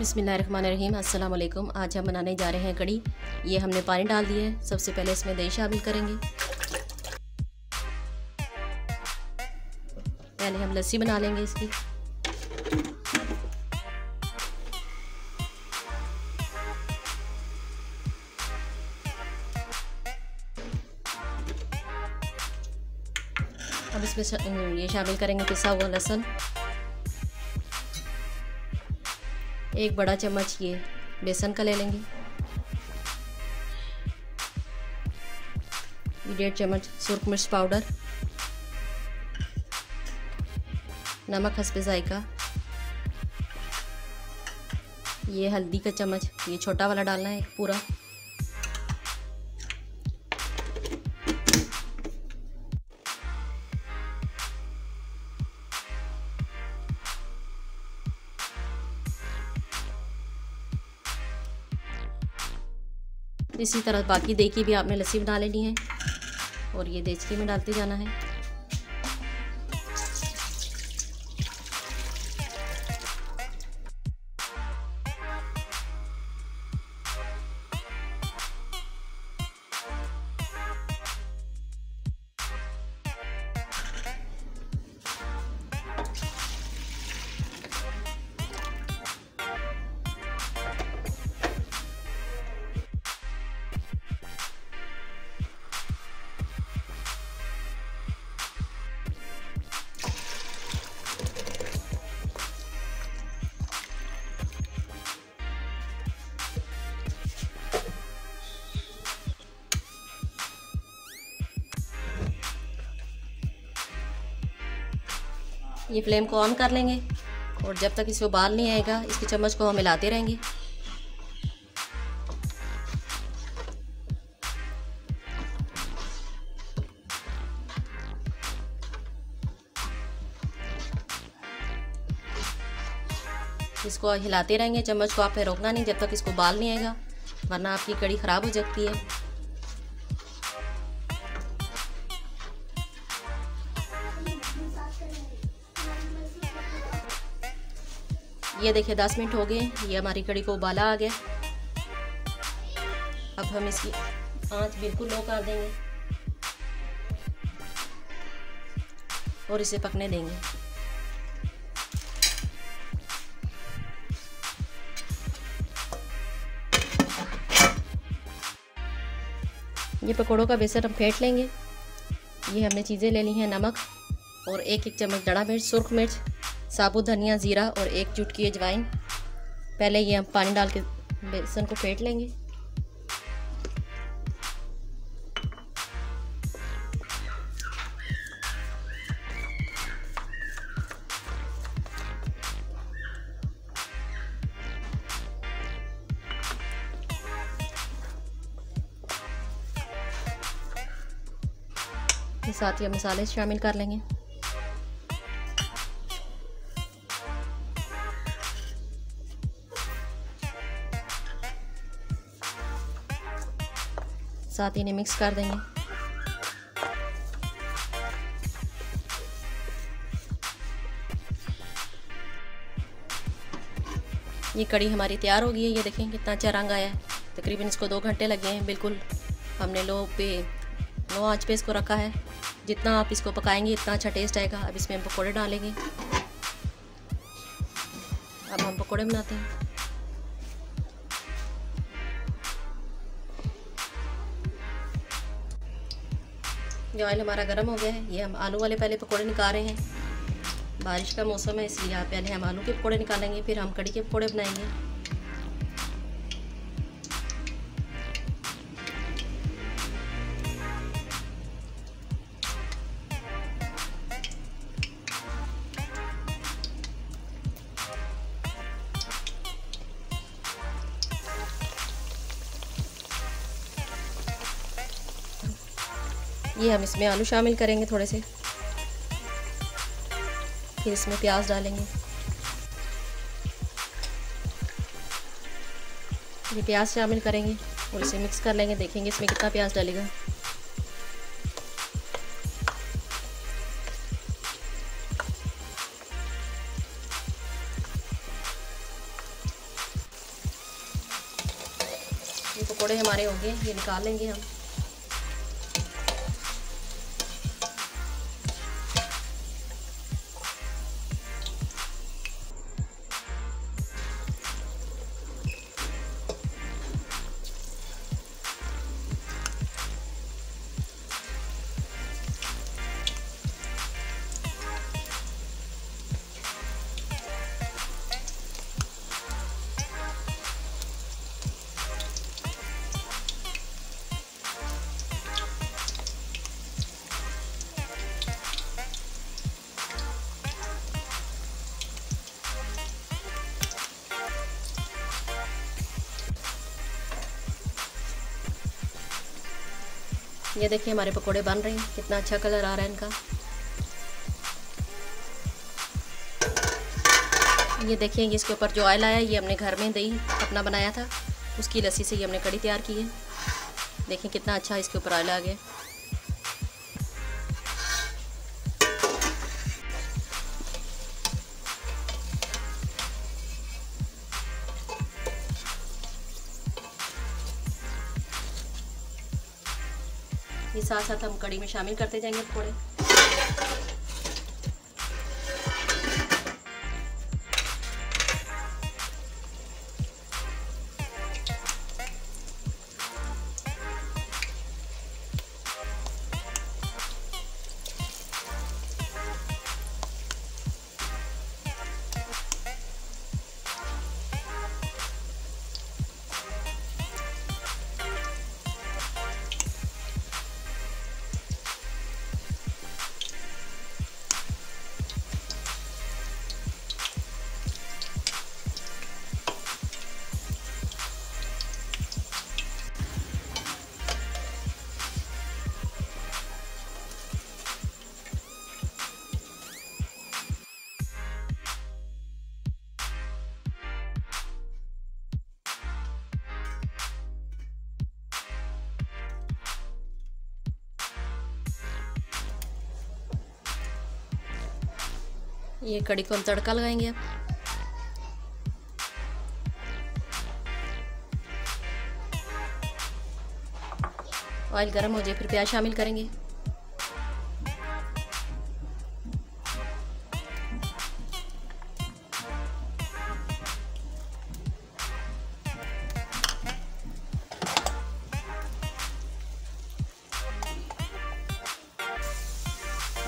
बिस्मिल्लाहिर्रहमानिर्रहीम। अस्सलाम वालेकुम। आज हम बनाने जा रहे हैं कड़ी। ये हमने पानी डाल दिया है। सबसे पहले इसमें दही शामिल करेंगे। पहले हम लस्सी बना लेंगे इसकी। अब इसमें ये शामिल करेंगे पिसा हुआ लहसुन, एक बड़ा चम्मच ये बेसन का ले लेंगे, 1.5 चम्मच सुरख मिर्च पाउडर, नमक हस्बे जायका, ये हल्दी का चम्मच, ये छोटा वाला डालना है पूरा, इसी तरह बाकी दही की भी आपने लस्सी बना लेनी है और ये देचकी में डालते जाना है। ये फ्लेम को ऑन कर लेंगे और जब तक इसमें उबाल नहीं आएगा इसके चम्मच को हम हिलाते रहेंगे। इसको हिलाते रहेंगे, चम्मच को आपने रोकना नहीं जब तक इसको उबाल नहीं आएगा, वरना आपकी कड़ी ख़राब हो सकती है। ये देखिए 10 मिनट हो गए, ये हमारी कड़ी को उबाला आ गया। अब हम इसकी आंच बिल्कुल लो कर देंगे और इसे पकने देंगे। ये पकौड़ों का बेसन हम फेंट लेंगे। ये हमने चीज़ें ले ली हैं, नमक और एक चम्मच दड़ा मिर्च, सुरख मिर्च, साबुत धनिया, ज़ीरा और एक चुटकी अजवाइन। पहले ये हम पानी डाल के बेसन को फेंट लेंगे। के साथ ही हम मसाले शामिल कर लेंगे। साथ ही इन्हें मिक्स कर देंगे। ये कड़ी हमारी तैयार हो गई है। ये देखें कितना अच्छा रंग आया है। तकरीबन इसको 2 घंटे लगे हैं। बिल्कुल हमने लो आंच पे इसको रखा है। जितना आप इसको पकाएंगे इतना अच्छा टेस्ट आएगा। अब इसमें हम पकौड़े डालेंगे। अब हम पकौड़े बनाते हैं। ये ऑयल हमारा गर्म हो गया है। ये हम आलू वाले पहले पकौड़े निकाल रहे हैं। बारिश का मौसम है इसलिए पहले हम आलू के पकौड़े निकालेंगे, फिर हम कड़ी के पकौड़े बनाएंगे। ये हम इसमें आलू शामिल करेंगे थोड़े से, फिर इसमें प्याज डालेंगे। ये प्याज शामिल करेंगे और इसे मिक्स कर लेंगे। देखेंगे इसमें कितना प्याज डालेगा। ये पकोड़े हमारे हो गए, ये निकाल लेंगे हम। ये देखिए हमारे पकोड़े बन रहे हैं, कितना अच्छा कलर आ रहा है इनका। ये देखिए, इसके ऊपर जो ऑयल आया ये हमने घर में दही अपना बनाया था, उसकी लस्सी से ये हमने कड़ी तैयार की है। देखिए कितना अच्छा इसके ऊपर ऑयल आ गया। ये साथ साथ हम कड़ी में शामिल करते जाएंगे पकोड़े। ये कड़ी को हम तड़का लगाएंगे अब। ऑयल गर्म हो जाए फिर प्याज शामिल करेंगे।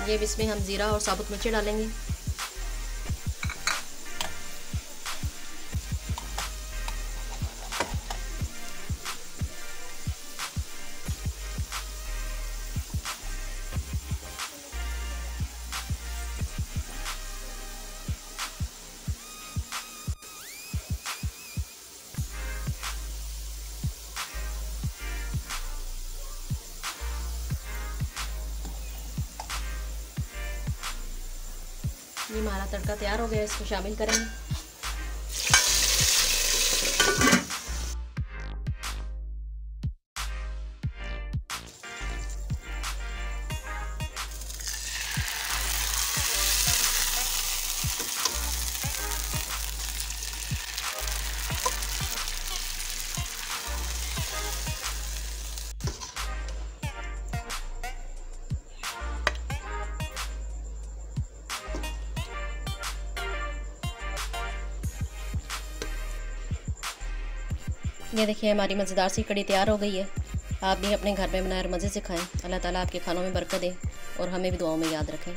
ये इसमें हम जीरा और साबुत मिर्ची डालेंगे। ये हमारा तड़का तैयार हो गया, इसको शामिल करेंगे। ये देखिए हमारी मज़ेदार सी कड़ी तैयार हो गई है। आप भी अपने घर में बनाए और मज़े से खाएं। अल्लाह ताला आपके खानों में बरकत दे और हमें भी दुआओं में याद रखें।